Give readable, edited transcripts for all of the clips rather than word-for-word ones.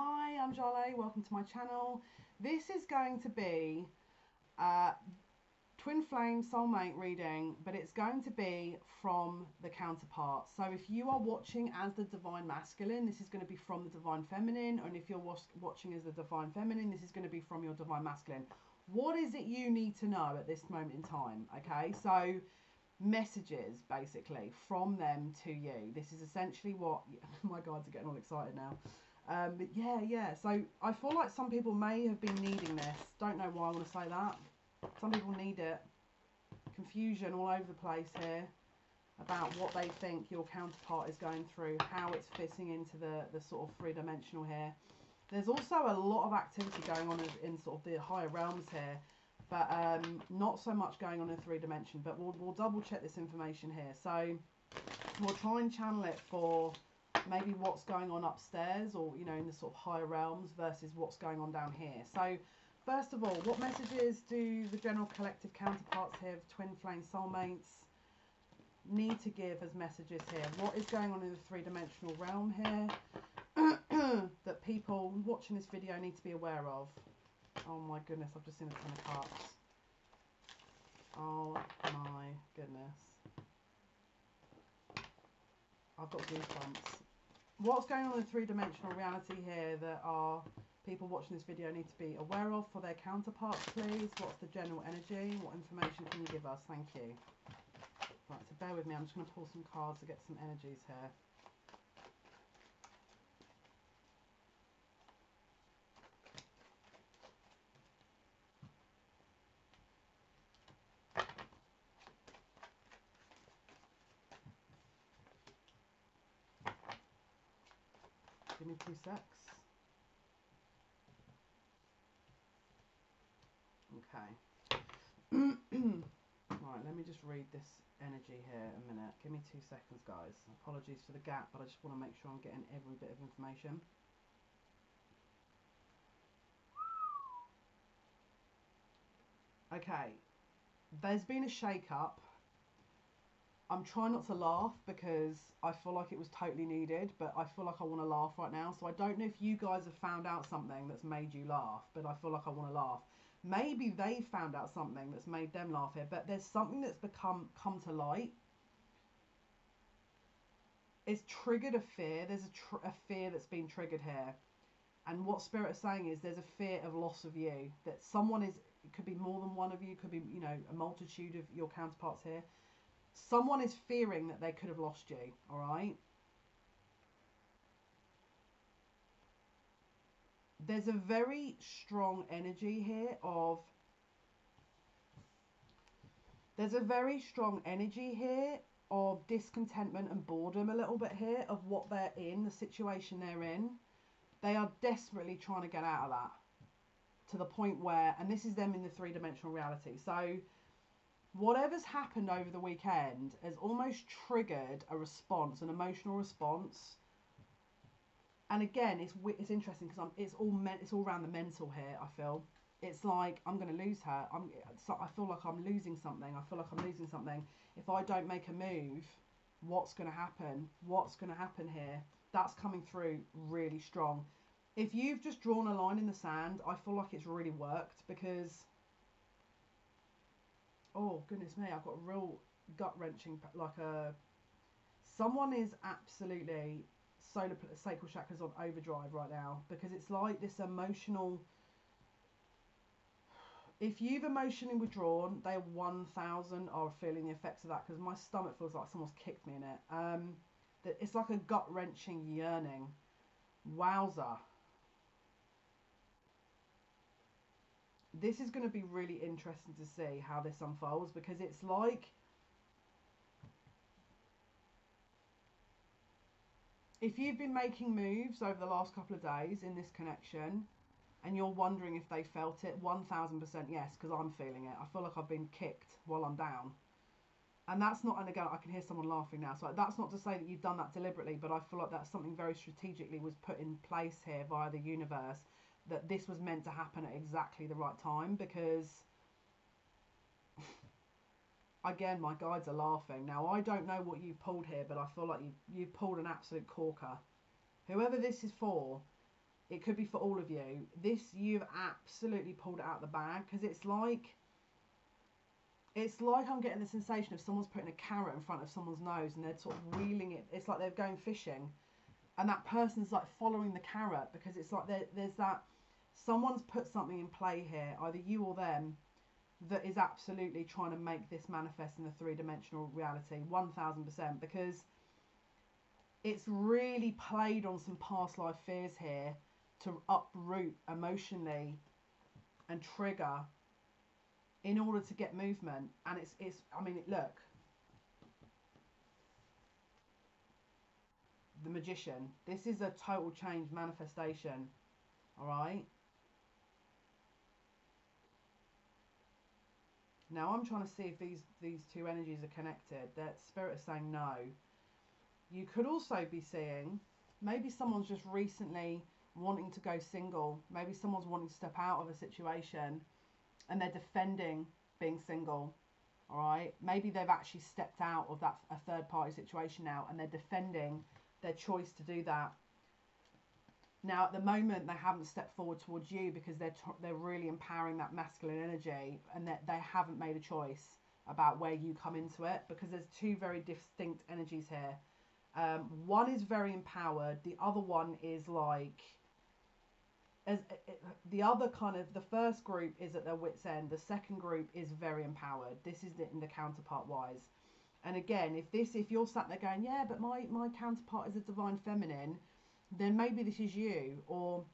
Hi, I'm Jale. Welcome to my channel. This is going to be a Twinflame soulmate reading, but it's going to be from the counterpart. So if you are watching as the divine masculine, this is going to be from the divine feminine, and if you're watching as the divine feminine, this is going to be from your divine masculine. What is it you need to know at this moment in time? Okay, so messages basically from them to you. This is essentially what my guides are getting all excited now. But yeah. So I feel like some people may have been needing this. Don't know why I want to say that. Some people need it. Confusion all over the place here about what they think your counterpart is going through, how it's fitting into the sort of three-dimensional here. There's also a lot of activity going on in sort of the higher realms here, but not so much going on in three-dimension. But we'll double check this information here. So we'll try and channel it for maybe what's going on upstairs, or you know, in the sort of higher realms versus what's going on down here. So first of all, what messages do the general collective counterparts here of Twinflame soulmates need to give as messages here? What is going on in the three-dimensional realm here that people watching this video need to be aware of? Oh my goodness, I've just seen a ton of cups. Oh my goodness, I've got goosebumps. What's going on in three-dimensional reality here that our people watching this video need to be aware of for their counterparts, please? What's the general energy? What information can you give us? Thank you. Right, so bear with me. I'm just going to pull some cards to get some energies here. Give me 2 secs. Okay. Right, let me just read this energy here a minute. Give me 2 seconds, guys. Apologies for the gap, but I just want to make sure I'm getting every bit of information. Okay. There's been a shake-up. I'm trying not to laugh because I feel like it was totally needed, but I feel like I want to laugh right now. So I don't know if you guys have found out something that's made you laugh, but I feel like I want to laugh. Maybe they found out something that's made them laugh here, but there's something that's come to light. It's triggered a fear. There's a fear that's been triggered here. And what Spirit is saying is there's a fear of loss of you. That someone is, it could be more than one of you, could be, you know, a multitude of your counterparts here. Someone is fearing that they could have lost you, all right? There's a very strong energy here of... There's a very strong energy here of discontentment and boredom a little bit here of what they're in, the situation they're in. They are desperately trying to get out of that to the point where, and this is them in the three-dimensional reality. So whatever's happened over the weekend has almost triggered a response, an emotional response. And again, it's interesting because it's all around the mental here. I feel it's like I'm going to lose her. I feel like I'm losing something. I feel like I'm losing something. If I don't make a move, what's going to happen? What's going to happen here? That's coming through really strong. If you've just drawn a line in the sand, I feel like it's really worked because... Oh, goodness me, I've got a real gut-wrenching, like someone is absolutely sacral chakras on overdrive right now, because it's like this emotional... If you've emotionally withdrawn, they 1,000 are feeling the effects of that, because my stomach feels like someone's kicked me in it. It's like a gut-wrenching yearning. Wowza. This is going to be really interesting to see how this unfolds, because it's like if you've been making moves over the last couple of days in this connection and you're wondering if they felt it, 1,000% yes, because I'm feeling it. I feel like I've been kicked while I'm down. And that's not, and again, I can hear someone laughing now. So that's not to say that you've done that deliberately, but I feel like that's something very strategically was put in place here via the universe, that this was meant to happen at exactly the right time, because again, my guides are laughing. Now, I don't know what you've pulled here, but I feel like you've pulled an absolute corker. Whoever this is for, It could be for all of you. This, you've absolutely pulled it out of the bag, because it's like I'm getting the sensation of someone's putting a carrot in front of someone's nose and they're sort of wheeling it. It's like they're going fishing, and that person's like following the carrot, because it's like there's that someone's put something in play here, either you or them, that is absolutely trying to make this manifest in the three-dimensional reality, 1000%, because it's really played on some past life fears here to uproot emotionally and trigger in order to get movement. And it's I mean, look, the Magician, this is a total change manifestation, all right? Now I'm trying to see if these two energies are connected. That Spirit is saying no. You could also be seeing maybe someone's just recently wanting to go single. Maybe someone's wanting to step out of a situation and they're defending being single. All right. Maybe they've actually stepped out of that a third party situation now, and they're defending their choice to do that. Now, at the moment, they haven't stepped forward towards you because they're really empowering that masculine energy, and that they haven't made a choice about where you come into it, because there's two very distinct energies here. One is very empowered. The other one is like, the other kind of, the first group is at their wit's end. The second group is very empowered. This is in the counterpart wise. And again, if you're sat there going, yeah, but my counterpart is a divine feminine, then maybe this is you, or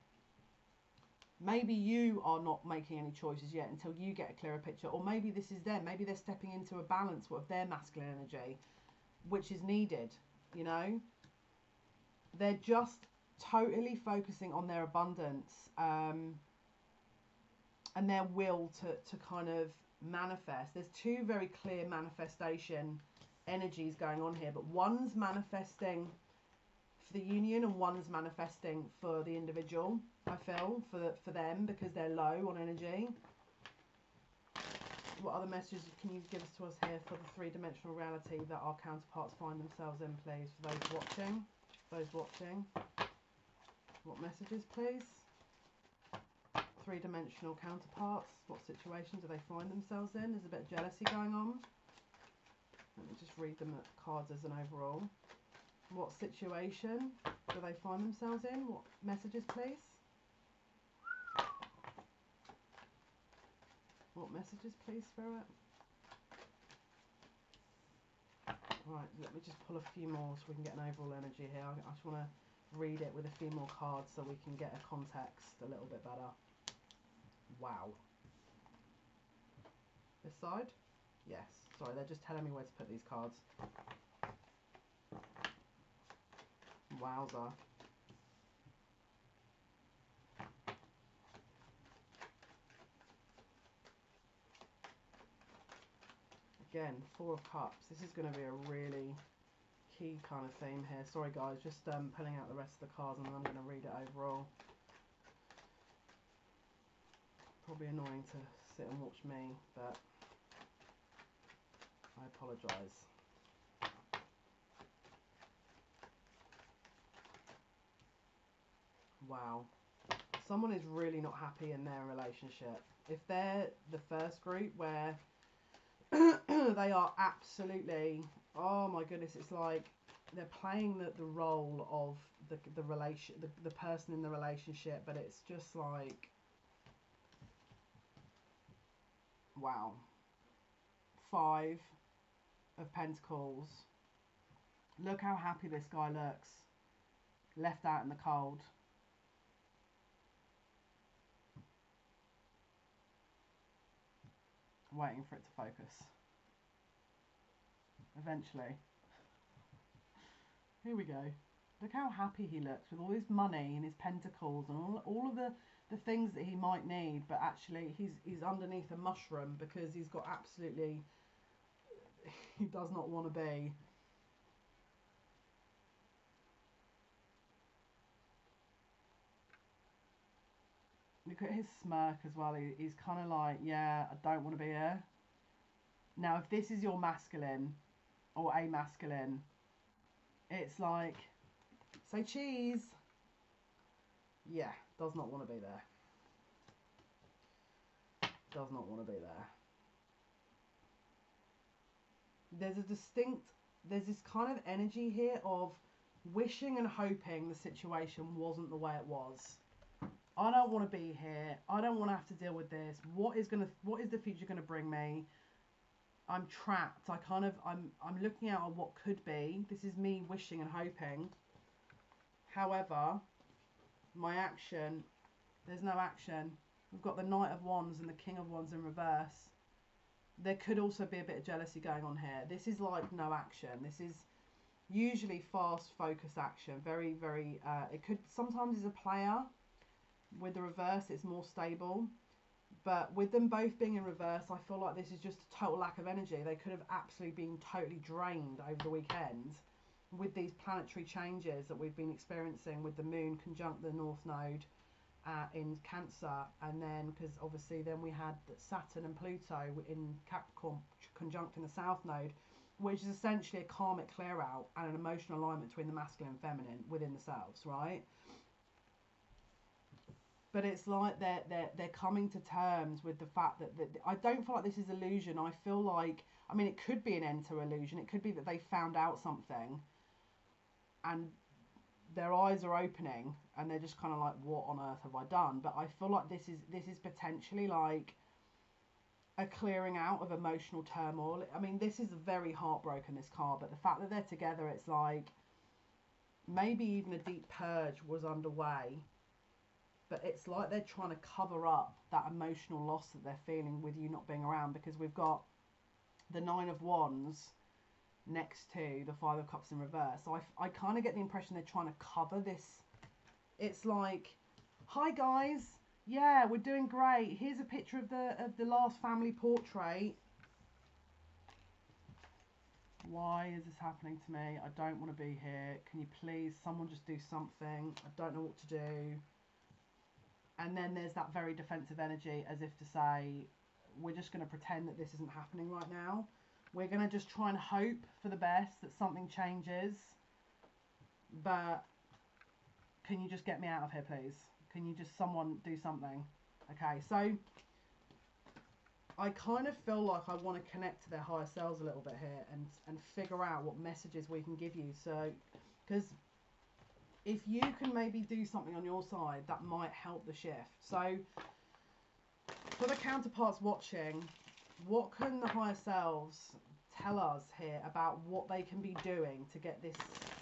maybe you are not making any choices yet until you get a clearer picture, or maybe this is them. Maybe they're stepping into a balance of their masculine energy, which is needed, you know. They're just totally focusing on their abundance, and their will to kind of manifest. There's two very clear manifestation energies going on here, but one's manifesting for the union and one's manifesting for the individual, I feel, for them, because they're low on energy. What other messages can you give to us here for the three-dimensional reality that our counterparts find themselves in, please? For those watching, what messages, please? Three-dimensional counterparts, what situations do they find themselves in? There's a bit of jealousy going on. Let me just read them cards as an overall. What situation do they find themselves in? What messages, please? What messages, please, Spirit? Right, let me just pull a few more so we can get an overall energy here. I just want to read it with a few more cards so we can get a context a little bit better. Wow. This side? Yes. Sorry, they're just telling me where to put these cards. Wowza. Again, Four of Cups. This is going to be a really key kind of theme here. Sorry guys, just pulling out the rest of the cards and I'm going to read it overall. Probably annoying to sit and watch me, but I apologise. Wow. Someone is really not happy in their relationship. If they're the first group where they are absolutely, oh my goodness, it's like they're playing the role of the person in the relationship, but it's just like, wow. Five of Pentacles. Look how happy this guy looks. Left out in the cold. Waiting for it to focus. Eventually. Here we go. Look how happy he looks with all his money and his pentacles and all of the things that he might need, but actually he's underneath a mushroom because he's got absolutely, he does not want to be. Look at his smirk as well. He's kind of like, yeah, I don't want to be here. Now, if this is your masculine or a masculine, it's like, say cheese. Yeah, does not want to be there. Does not want to be there. There's this kind of energy here of wishing and hoping the situation wasn't the way it was. I don't want to be here. I don't want to have to deal with this. What is the future going to bring me? I'm trapped. I'm looking out at what could be. This is me wishing and hoping. However, my action, there's no action. We've got the Knight of Wands and the King of Wands in reverse. There could also be a bit of jealousy going on here. This is like no action. This is usually fast, focused action. Very, very, it could, sometimes as a player, with the reverse, it's more stable. But with them both being in reverse, I feel like this is just a total lack of energy. They could have absolutely been totally drained over the weekend with these planetary changes that we've been experiencing with the moon conjunct the North Node in Cancer, and then because obviously then we had Saturn and Pluto in Capricorn conjuncting the South Node, which is essentially a karmic clear out and an emotional alignment between the masculine and feminine within themselves, right? But it's like they're coming to terms with the fact that I don't feel like this is illusion. I feel like, I mean, it could be an end to illusion. It could be that they found out something and their eyes are opening and they're just kind of like, what on earth have I done? But I feel like this is potentially like a clearing out of emotional turmoil. I mean, this is very heartbroken, this card, but the fact that they're together, it's like maybe even a deep purge was underway, but it's like they're trying to cover up that emotional loss that they're feeling with you not being around, because we've got the Nine of Wands next to the Five of Cups in reverse. So I kind of get the impression they're trying to cover this. It's like, hi guys, yeah, we're doing great. Here's a picture of the last family portrait. Why is this happening to me? I don't want to be here. Can you please, someone just do something? I don't know what to do. And then there's that very defensive energy, as if to say, we're just going to pretend that this isn't happening right now. We're going to just try and hope for the best, that something changes. But can you just get me out of here, please? Can you just, someone do something? Okay, so I kind of feel like I want to connect to their higher selves a little bit here and figure out what messages we can give you. So, because if you can maybe do something on your side, that might help the shift. So, for the counterparts watching, what can the higher selves tell us here about what they can be doing to get this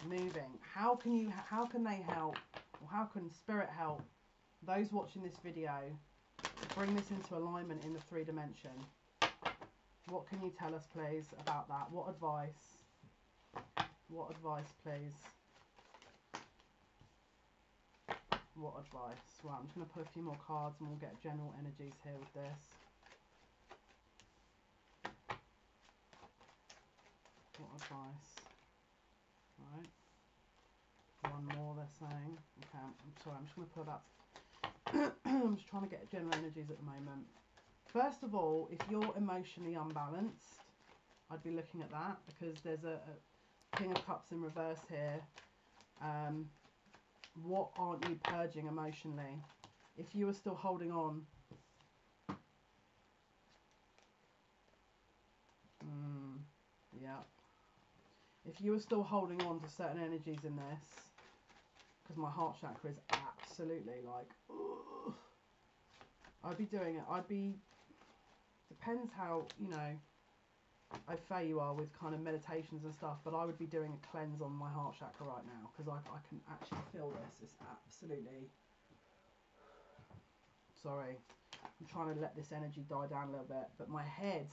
moving? How can they help, or how can spirit help those watching this video bring this into alignment in the 3 dimension? What can you tell us, please, about that? What advice? What advice, please? What advice? Right, I'm just going to put a few more cards and we'll get general energies here with this. What advice? Right. One more, they're saying. Okay, I'm sorry, I'm just going to put that. I'm just trying to get general energies at the moment. First of all, if you're emotionally unbalanced, I'd be looking at that, because there's a King of Cups in reverse here. What aren't you purging emotionally? If you are still holding on, yeah. If you are still holding on to certain energies in this, because my heart chakra is absolutely like, ugh, I'd be doing it. Depends how, you know, au fait you are with kind of meditations and stuff, but I would be doing a cleanse on my heart chakra right now, because I can actually feel this. It's absolutely, sorry, I'm trying to let this energy die down a little bit, but my head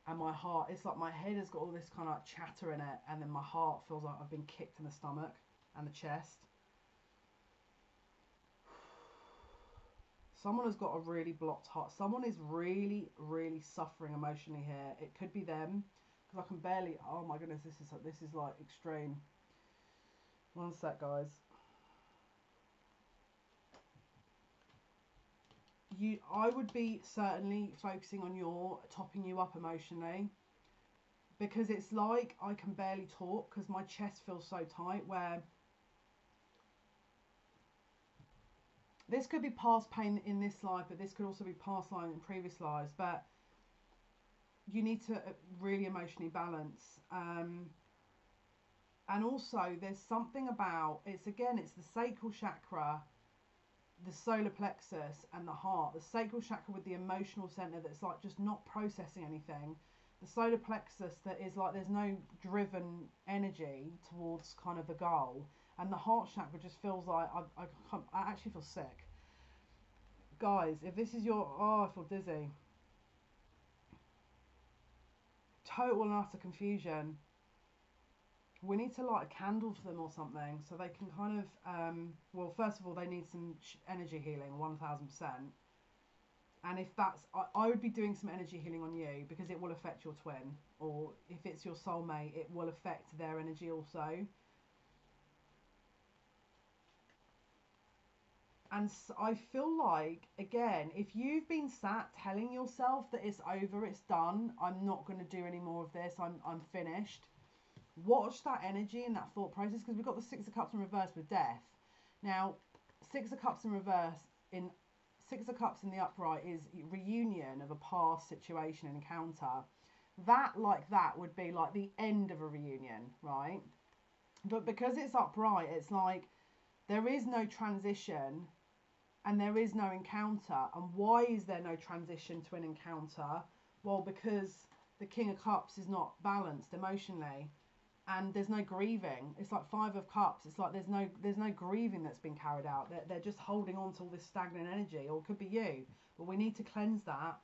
and my heart, it's like my head has got all this kind of chatter in it, and then my heart feels like I've been kicked in the stomach and the chest. Someone has got a really blocked heart. Someone is really, really suffering emotionally here. It could be them, because I can barely, oh my goodness, this is like extreme. One sec, guys. I would be certainly focusing on your topping you up emotionally, because it's like I can barely talk because my chest feels so tight, where This could be past pain in this life, but this could also be past life in previous lives. But you need to really emotionally balance. And also, there's something about, it's the sacral chakra, the solar plexus, and the heart. The sacral chakra with the emotional center that's like just not processing anything. The solar plexus that is like there's no driven energy towards kind of the goal. And the heart chakra just feels like I actually feel sick. Guys, if this is your, oh, I feel dizzy. Total and utter confusion. We need to light a candle for them or something so they can kind of, well, first of all, they need some energy healing, 1000%. And if that's, I would be doing some energy healing on you because it will affect your twin. Or if it's your soulmate, it will affect their energy also. And I feel like, again, if you've been sat telling yourself that it's over, it's done, I'm not going to do any more of this, I'm finished. Watch that energy and that thought process, because we've got the Six of Cups in reverse with death. Now, Six of Cups in reverse, in Six of Cups in the upright is reunion of a past situation and encounter. That, like that, would be like the end of a reunion, right? But because it's upright, it's like there is no transition and there is no encounter. And why is there no transition to an encounter? Well, because the King of Cups is not balanced emotionally. And there's no grieving. It's like Five of Cups. It's like there's no grieving that's been carried out. They're just holding on to all this stagnant energy, or it could be you. But we need to cleanse that.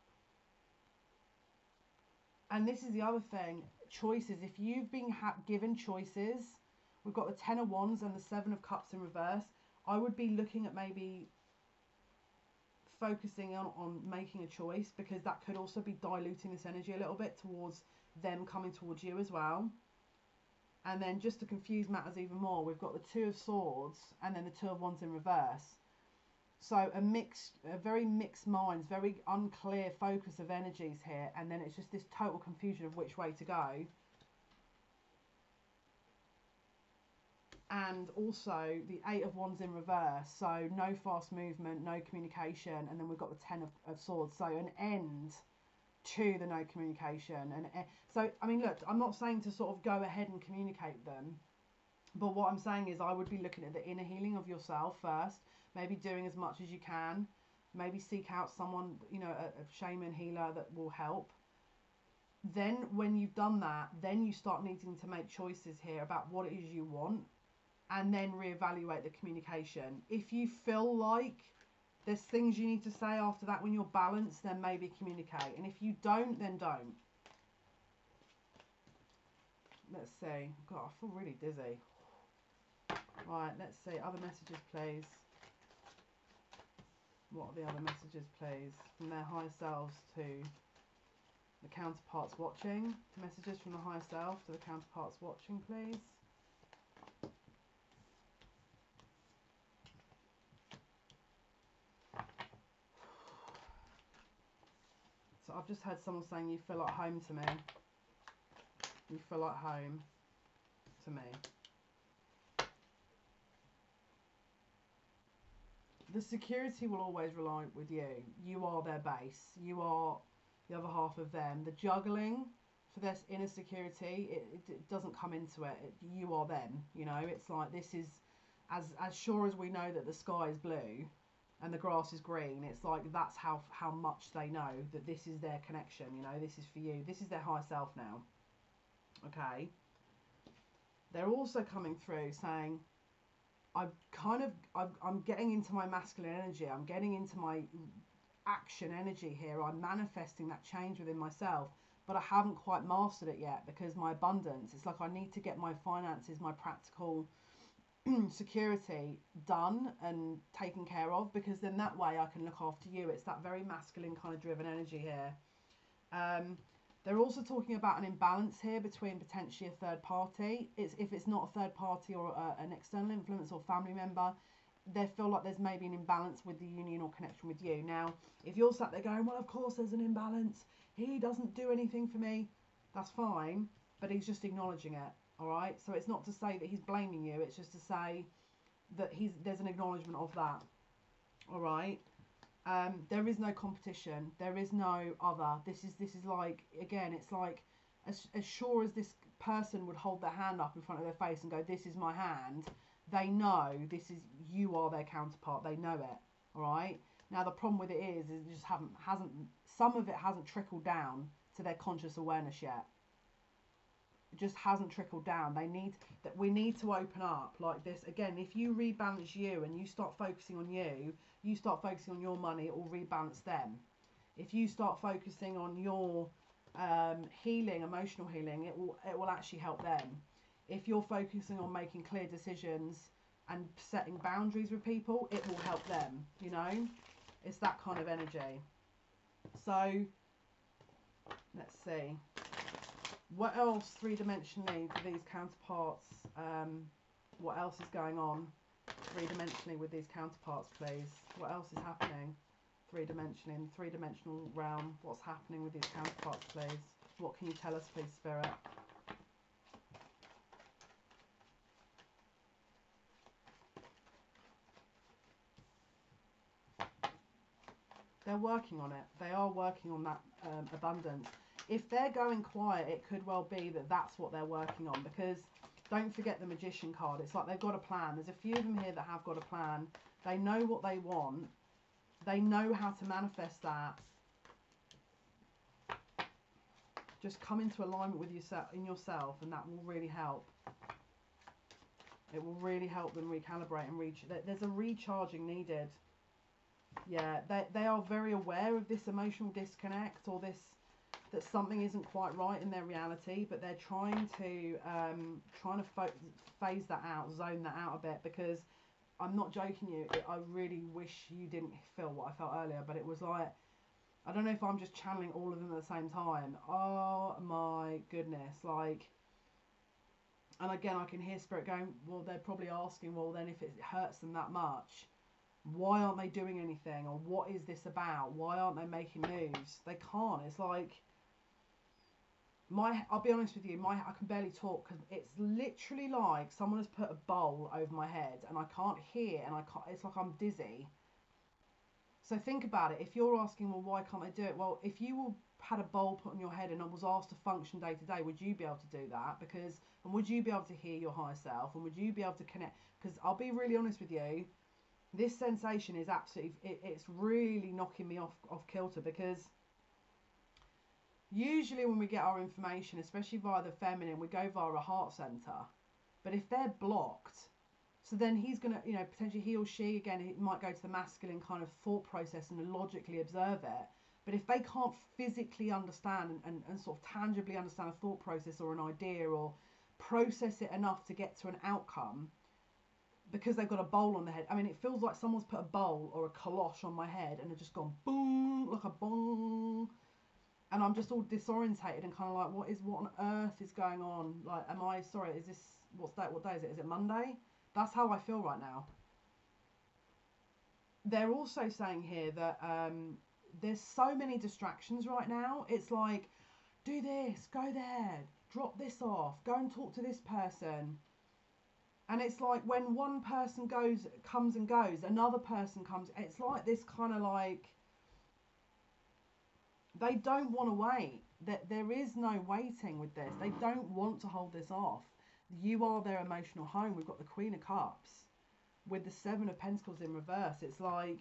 And this is the other thing: choices. If you've been given choices, we've got the Ten of Wands and the Seven of Cups in reverse. I would be looking at maybe focusing on making a choice, because that could also be diluting this energy a little bit towards them coming towards you as well. And then just to confuse matters even more, we've got the Two of Swords and then the Two of Wands in reverse. So a very mixed minds, very unclear focus of energies here. And then it's just this total confusion of which way to go. And also the Eight of Wands in reverse. So no fast movement, no communication. And then we've got the Ten of Swords. So an end to the no communication. And so, I mean, look, I'm not saying to sort of go ahead and communicate them, but what I'm saying is I would be looking at the inner healing of yourself first, maybe doing as much as you can, maybe seek out someone, you know, a shaman healer that will help. Then when you've done that, then you start needing to make choices here about what it is you want, and then reevaluate the communication. If you feel like there's things you need to say after that when you're balanced, then maybe communicate. And if you don't, then don't. Let's see. God, I feel really dizzy. Right, let's see. Other messages, please. What are the other messages, please? From their higher selves to the counterparts watching. Messages from the higher self to the counterparts watching, please. So I've just had someone saying you feel like home to me. You feel like home to me. The security will always rely with you. You are their base. You are the other half of them. The juggling for this inner security, it doesn't come into it. You are them. You know, it's like this is as sure as we know that the sky is blue and the grass is green. It's like that's how much they know that this is their connection. You know, this is for you. This is their higher self now. Okay. They're also coming through saying, I'm getting into my masculine energy. I'm getting into my action energy here. I'm manifesting that change within myself, but I haven't quite mastered it yet because my abundance, it's like I need to get my finances, my practical security done and taken care of, because then that way I can look after you. It's that very masculine kind of driven energy here. They're also talking about an imbalance here between potentially a third party. If it's not a third party or an external influence or family member, they feel like there's maybe an imbalance with the union or connection with you. Now, if you're sat there going, well, of course there's an imbalance. He doesn't do anything for me. That's fine, but he's just acknowledging it, all right? So it's not to say that he's blaming you. It's just to say that there's an acknowledgement of that. all right? There is no competition. There is no other. This is like, again, it's like as sure as this person would hold their hand up in front of their face and go, this is my hand, they know this is, you are their counterpart. They know it, all right? Now the problem with it is it just hasn't some of it hasn't trickled down to their conscious awareness yet. It just hasn't trickled down. We need to open up like this. Again, if you rebalance you and you start focusing on you start focusing on your money, it will rebalance them. If you start focusing on your healing, emotional healing, it will actually help them. If you're focusing on making clear decisions and setting boundaries with people, it will help them, you know? It's that kind of energy. So let's see. What else three-dimensionally for these counterparts? What else is going on three-dimensionally with these counterparts, please? What else is happening three-dimensionally, in the three-dimensional realm? What's happening with these counterparts, please? What can you tell us, please, Spirit? They're working on it. They are working on that abundance. If they're going quiet, it could well be that that's what they're working on, because don't forget the Magician card. It's like they've got a plan. There's a few of them here that have got a plan. They know what they want. They know how to manifest that. Just come into alignment with yourself, and that will really help. It will really help them recalibrate and reach. There's a recharging needed. Yeah, they are very aware of this emotional disconnect, or this, that something isn't quite right in their reality, but they're trying to phase that out, zone that out a bit, because I'm not joking you, I really wish you didn't feel what I felt earlier, but it was like, I don't know if I'm just channeling all of them at the same time. Oh my goodness, like, and again, I can hear Spirit going, well, they're probably asking, well, then if it hurts them that much, why aren't they doing anything? Or what is this about? Why aren't they making moves? They can't. It's like, I'll be honest with you, I can barely talk, because it's literally like someone has put a bowl over my head and I can't hear, and it's like I'm dizzy. So think about it. If you're asking, well, why can't I do it? Well, if you had a bowl put on your head and was asked to function day to day, would you be able to do that? And would you be able to hear your higher self? And would you be able to connect? Because I'll be really honest with you, this sensation is absolutely, it's really knocking me off kilter, because usually when we get our information, especially via the feminine, we go via a heart center. But if they're blocked, so then he's going to, potentially he or she, again, it might go to the masculine kind of thought process and logically observe it. But if they can't physically understand and sort of tangibly understand a thought process or an idea, or process it enough to get to an outcome, because they've got a bowl on their head. I mean, it feels like someone's put a bowl or a coloche on my head and they've just gone boom, like a bong. And I'm just all disorientated and kind of like, what on earth is going on? Like, is this, what day is it? Is it Monday? That's how I feel right now. They're also saying here that there's so many distractions right now. It's like, do this, go there, drop this off, go and talk to this person. And it's like when one person comes and goes, another person comes. It's like this kind of like, they don't want to wait. There is no waiting with this. They don't want to hold this off. You are their emotional home. We've got the Queen of Cups with the Seven of Pentacles in reverse. It's like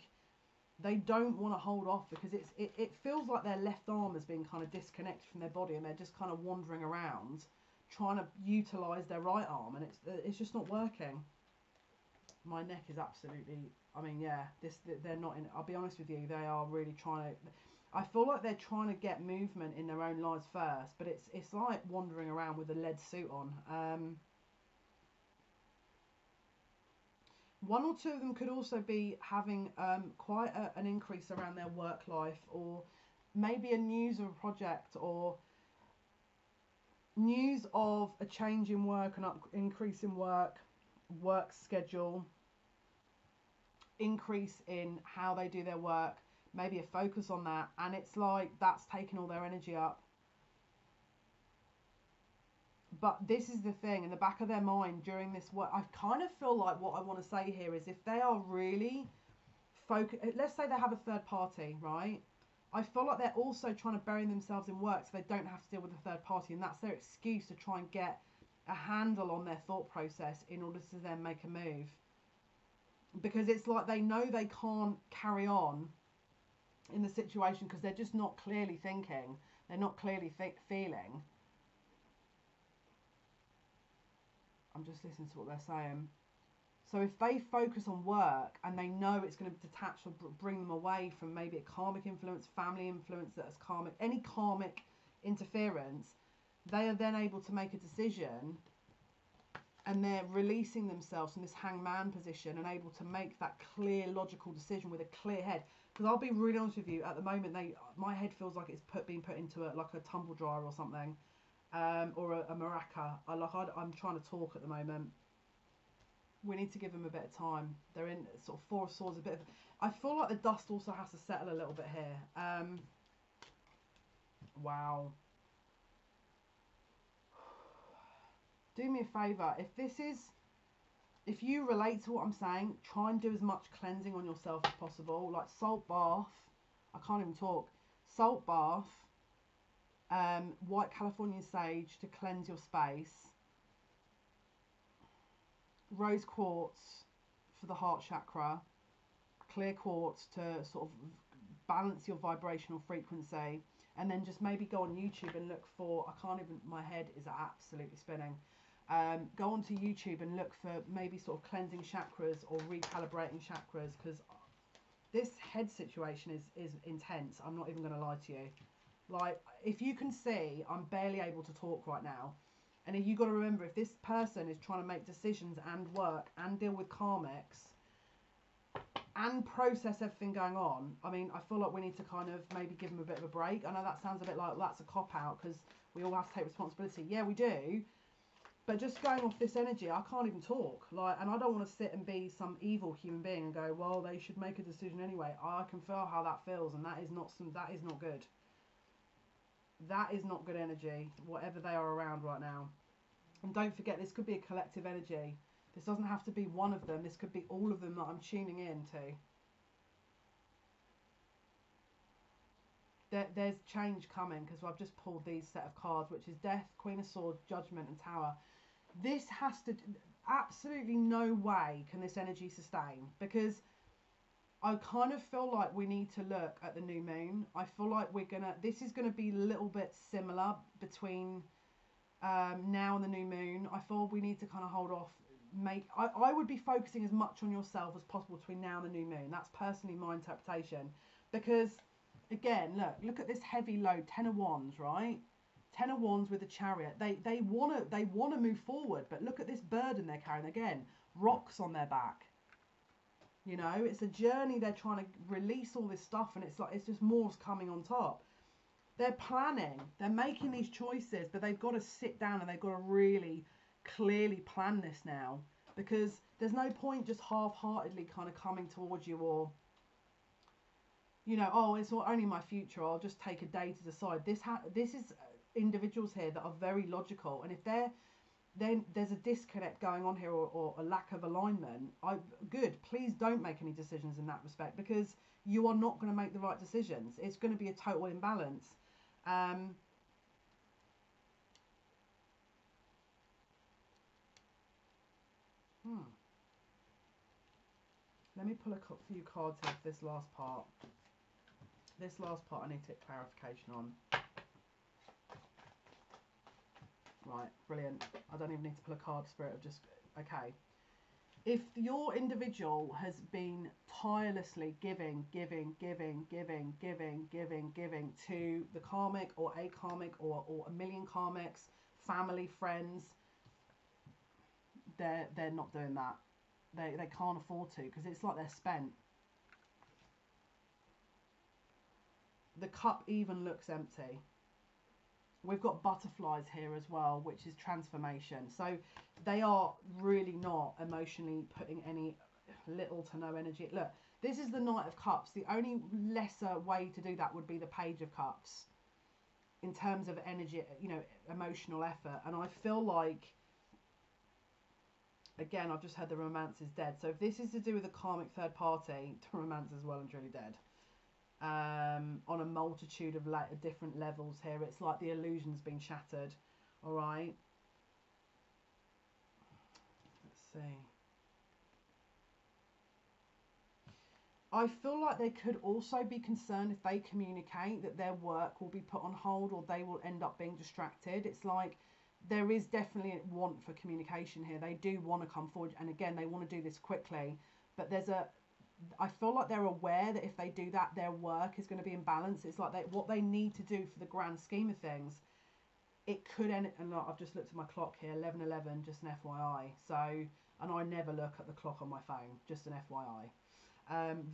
they don't want to hold off, because it feels like their left arm has been kind of disconnected from their body, and they're just kind of wandering around trying to utilize their right arm, and it's just not working. My neck is absolutely, I mean, yeah, they're not in, I'll be honest with you, they are really trying to, I feel like they're trying to get movement in their own lives first, but it's like wandering around with a lead suit on. One or two of them could also be having quite an increase around their work life, or maybe a news of a project, or news of a change in work, an increase in work schedule, increase in how they do their work, maybe a focus on that, and it's like that's taking all their energy up. But this is the thing, in the back of their mind during this work, I kind of feel like what I want to say here is, if they are really focus. Let's say they have a third party, right? I feel like they're also trying to bury themselves in work so they don't have to deal with a third party, and that's their excuse to try and get a handle on their thought process in order to then make a move. Because it's like they know they can't carry on in the situation because they're just not clearly thinking. They're not clearly feeling. I'm just listening to what they're saying. So if they focus on work and they know it's going to detach or bring them away from maybe a karmic influence, family influence that's karmic, any karmic interference, they are then able to make a decision, and they're releasing themselves from this hangman position and able to make that clear, logical decision with a clear head. Because I'll be really honest with you, at the moment, my head feels like it's being put into like a tumble dryer or something, or a maraca. I'm trying to talk at the moment. We need to give them a bit of time. They're in sort of Four of Swords, a bit of... I feel like the dust also has to settle a little bit here. Wow. Do me a favour. If you relate to what I'm saying, try and do as much cleansing on yourself as possible. Like salt bath. I can't even talk. Salt bath. White Californian sage to cleanse your space. Rose quartz for the heart chakra, clear quartz to sort of balance your vibrational frequency, and then just maybe go on YouTube and look for, my head is absolutely spinning. Go onto YouTube and look for maybe sort of cleansing chakras or recalibrating chakras, because this head situation is intense. I'm not even going to lie to you. Like, if you can see, I'm barely able to talk right now. And you got to remember, if this person is trying to make decisions and work and deal with karmics and process everything going on, I mean, I feel like we need to kind of maybe give them a bit of a break. I know that sounds a bit like that's a cop-out because we all have to take responsibility. Yeah, we do. But just going off this energy, I can't even talk. Like, and I don't want to sit and be some evil human being and go, well, they should make a decision anyway. I can feel how that feels, and that is not good. That is not good energy, whatever they are around right now. And don't forget, this could be a collective energy. This doesn't have to be one of them. This could be all of them that I'm tuning in to. There's change coming, because I've just pulled these set of cards, which is Death, Queen of Swords, Judgment and Tower. This has to... Absolutely no way can this energy sustain, because I kind of feel like we need to look at the new moon. I feel like this is going to be a little bit similar between now and the new moon. I feel we need to kind of hold off. I would be focusing as much on yourself as possible between now and the new moon. That's personally my interpretation. Because, again, look at this heavy load, 10 of Wands, right? 10 of Wands with the Chariot. They want to move forward, but look at this burden they're carrying. Again, rocks on their back. You know, it's a journey. They're trying to release all this stuff, and it's just more's coming on top. They're planning. They're making these choices, but they've got to sit down and they've got to really clearly plan this now, because there's no point just half-heartedly kind of coming towards you, or, you know, oh, it's only my future. I'll just take a day to decide. This is individuals here that are very logical, and if then there's a disconnect going on here, or a lack of alignment, please don't make any decisions in that respect, because you are not going to make the right decisions. It's going to be a total imbalance. Let me pull a few cards here for this last part. This last part I need to get clarification on. Right, brilliant. I don't even need to pull a card, Spirit. Of just, okay. If your individual has been tirelessly giving to the karmic or a karmic or a million karmics, family, friends, they're not doing that. They can't afford to, because it's like they're spent. The cup even looks empty. We've got butterflies here as well, which is transformation. So they are really not emotionally putting any little to no energy. Look, this is the Knight of Cups. The only lesser way to do that would be the Page of Cups in terms of energy, you know, emotional effort. And I feel like Again, I've just heard the romance is dead. So if this is to do with a karmic third party, the romance is well and truly dead. On a multitude of different levels here. It's like the illusion's been shattered. All right. Let's see. I feel like they could also be concerned if they communicate that their work will be put on hold or they will end up being distracted. It's like there is definitely a want for communication here. They do want to come forward, and again, they want to do this quickly. But I feel like they're aware that if they do that, their work is going to be in balance. It's like what they need to do for the grand scheme of things. It could end, and I've just looked at my clock here, 11:11, just an FYI. So, and I never look at the clock on my phone, just an FYI.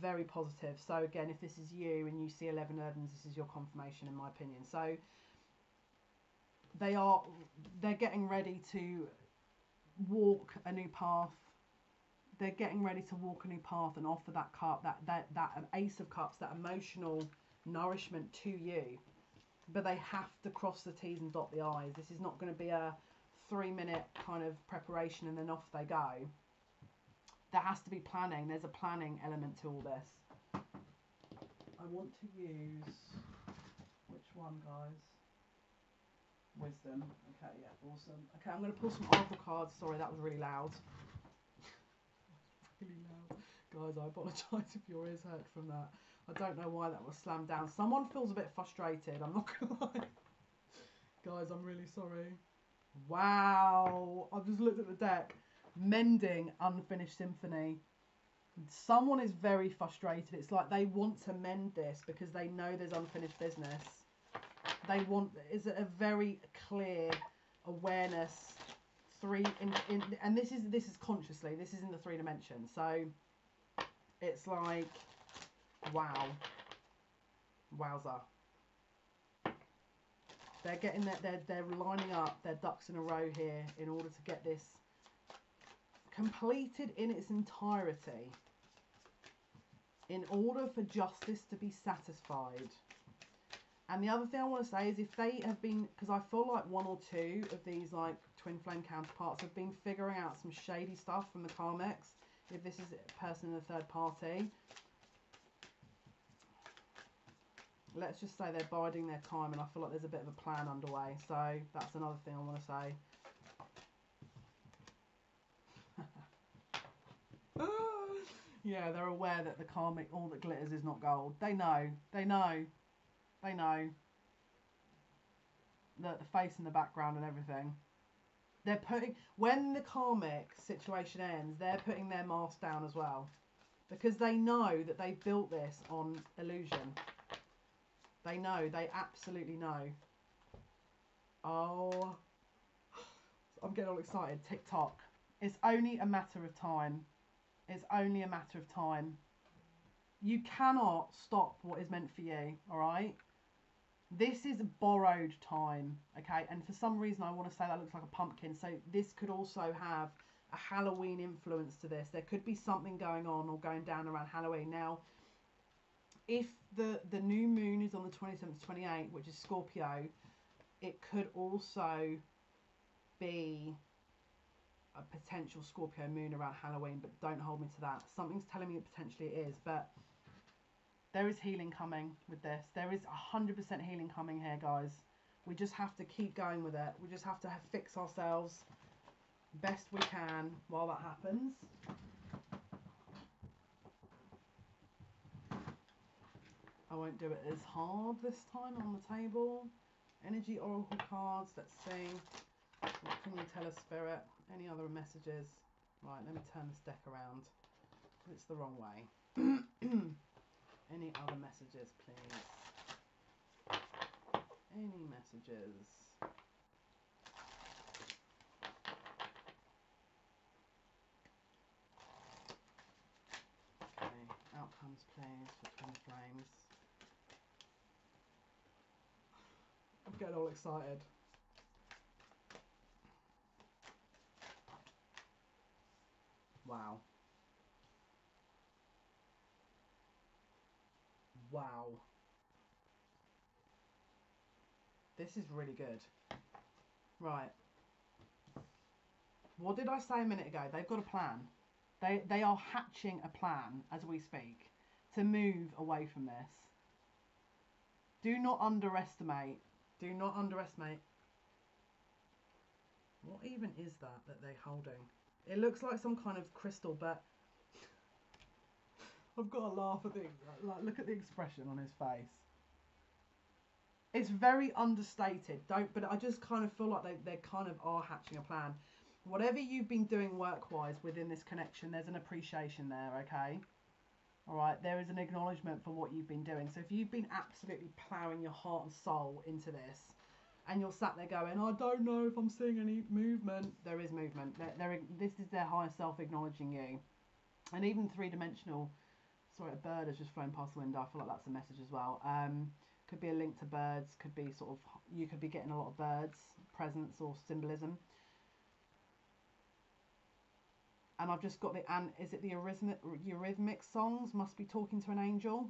Very positive. So again, if this is you and you see 11:11, this is your confirmation, in my opinion. So they're getting ready to walk a new path. They're getting ready to walk a new path and offer that cup, that Ace of Cups, that emotional nourishment to you. But they have to cross the T's and dot the I's. This is not going to be a 3-minute kind of preparation and then off they go. There has to be planning. There's a planning element to all this. I want to use, which one, guys? Wisdom. Okay, yeah, awesome. Okay, I'm going to pull some oracle cards. Sorry, that was really loud. Really loud. Guys, I apologise if your ears hurt from that. I don't know why that was slammed down. Someone feels a bit frustrated, I'm not going to lie. Guys, I'm really sorry. Wow. I've just looked at the deck. Mending Unfinished Symphony. Someone is very frustrated. It's like they want to mend this because they know there's unfinished business. They want, is a very clear awareness. And this is consciously. This is in the 3 dimensions. So it's like, wow, wowza. They're getting that. They're lining up their ducks in a row here in order to get this completed in its entirety, in order for justice to be satisfied. And the other thing I want to say is if they have been, because I feel like 1 or 2 of these like twin flame counterparts have been figuring out some shady stuff from the karmics. If this is a person in a third party, let's just say they're biding their time, and I feel like there's a bit of a plan underway. So that's another thing I want to say. Yeah, they're aware that the karmic, all that glitters is not gold. They know. They know. They know. The face in the background and everything. They're putting, when the karmic situation ends, they're putting their mask down as well. Because they know that they built this on illusion. They know. They absolutely know. Oh. I'm getting all excited. TikTok. It's only a matter of time. It's only a matter of time. You cannot stop what is meant for you, alright? This is borrowed time, okay? And for some reason I want to say that looks like a pumpkin. So this could also have a Halloween influence to this. There could be something going on or going down around Halloween. Now, if the new moon is on the 27th to 28th, which is Scorpio, it could also be a potential Scorpio moon around Halloween, but don't hold me to that. Something's telling me potentially it is, but there is healing coming with this. There is 100% healing coming here, guys. We just have to keep going with it. We just have to fix ourselves best we can while that happens. I won't do it as hard this time on the table. Energy oracle cards, let's see. What can you tell us, Spirit? Any other messages? Right, let me turn this deck around. It's the wrong way. Any other messages, please? Any messages? Okay, outcomes, please, for twin flames. I'm getting all excited. Wow. Wow. This is really good. Right. What did I say a minute ago? They've got a plan. They are hatching a plan as we speak to move away from this. Do not underestimate. Do not underestimate. What even is that they're holding? It looks like some kind of crystal, but I've got to laugh at like, look at the expression on his face. It's very understated. But I just kind of feel like they kind of are hatching a plan. Whatever you've been doing work-wise within this connection, there's an appreciation there, okay? All right, there is an acknowledgement for what you've been doing. So if you've been absolutely ploughing your heart and soul into this, and you're sat there going, I don't know if I'm seeing any movement, there is movement. This is their higher self acknowledging you. And even three-dimensional, sorry, a bird has just flown past the window. I feel like that's a message as well. Could be a link to birds, could be sort of, you could be getting a lot of birds, presence or symbolism. And I've just got is it the eurythmic songs, must be talking to an angel?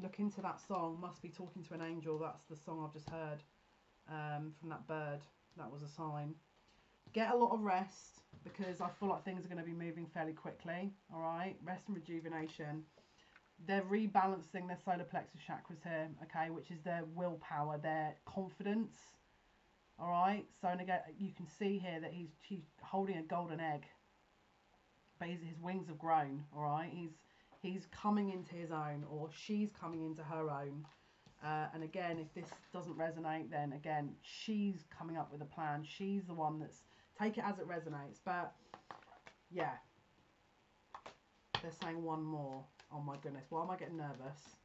Look into that song, must be talking to an angel. That's the song I've just heard from that bird. That was a sign. Get a lot of rest, because I feel like things are going to be moving fairly quickly. All right, rest and rejuvenation. They're rebalancing their solar plexus chakras here, okay, which is their willpower, their confidence. All right, so and again, you can see here that he's holding a golden egg. But his wings have grown, all right? He's coming into his own, or she's coming into her own. And again, if this doesn't resonate, then again, she's coming up with a plan. She's the one that's... Take it as it resonates. But, yeah. They're saying one more. Oh, my goodness. Why am I getting nervous?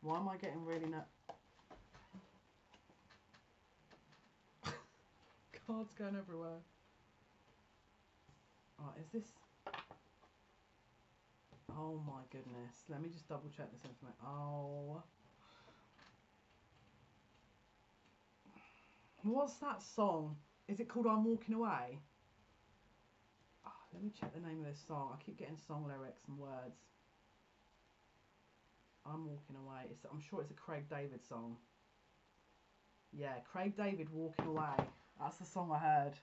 Why am I getting really nervous? Cards going everywhere. Alright, is this... Oh my goodness. Let me just double check this information. Oh. What's that song? Is it called I'm Walking Away? Oh, let me check the name of this song. I keep getting song lyrics and words. I'm Walking Away. I'm sure it's a Craig David song. Yeah, Craig David, Walking Away. That's the song I heard.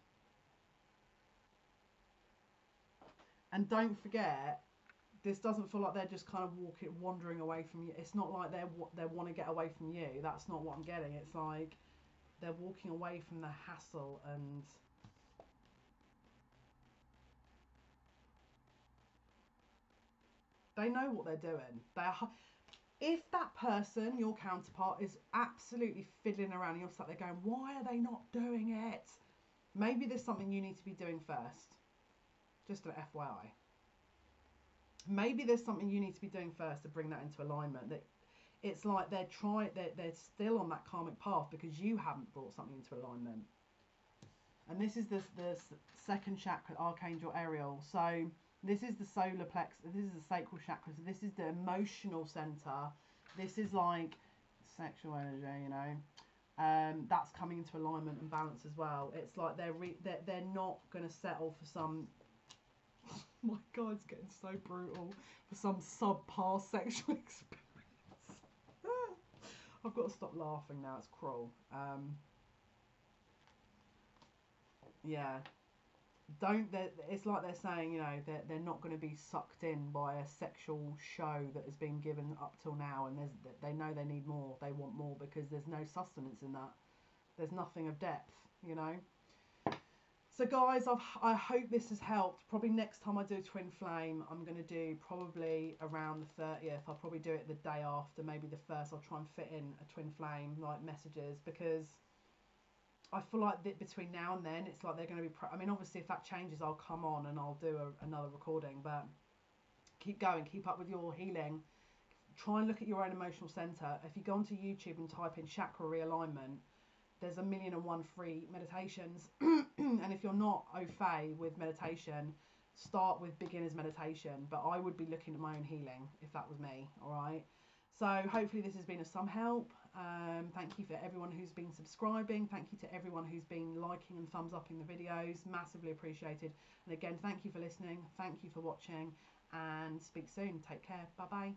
And don't forget, this doesn't feel like they're just kind of wandering away from you. It's not like they want to get away from you. That's not what I'm getting. It's like they're walking away from the hassle, and they know what they're doing. If that person, your counterpart, is absolutely fiddling around and you're sat there going, why are they not doing it? Maybe there's something you need to be doing first. Just an FYI. Maybe there's something you need to be doing first to bring that into alignment. That it's like they're still on that karmic path because you haven't brought something into alignment. And this is the second chakra, Archangel Ariel. So this is the solar plexus. This is the sacral chakra. So this is the emotional center. This is like sexual energy, you know. That's coming into alignment and balance as well. It's like they're not going to settle for some... My God, it's getting so brutal. For some subpar sexual experience. I've got to stop laughing now. It's cruel. Yeah. It's like they're saying, you know, they're not going to be sucked in by a sexual show that has been given up till now, and they know they need more. They want more because there's no sustenance in that. There's nothing of depth, you know. So guys, I hope this has helped. Probably next time I do Twin Flame, I'm going to do probably around the 30th. I'll probably do it the day after, maybe the 1st. I'll try and fit in a Twin Flame, like, messages, because I feel like that between now and then, it's like they're going to be... I mean, obviously, if that changes, I'll come on and I'll do another recording, but keep going. Keep up with your healing. Try and look at your own emotional centre. If you go onto YouTube and type in chakra realignment, there's 1,000,001 free meditations. And if you're not au fait with meditation, start with beginner's meditation. But I would be looking at my own healing if that was me, all right? So hopefully this has been of some help. Thank you for everyone who's been subscribing. Thank you to everyone who's been liking and thumbs upping the videos. Massively appreciated. And again, thank you for listening. Thank you for watching. And speak soon. Take care. Bye-bye.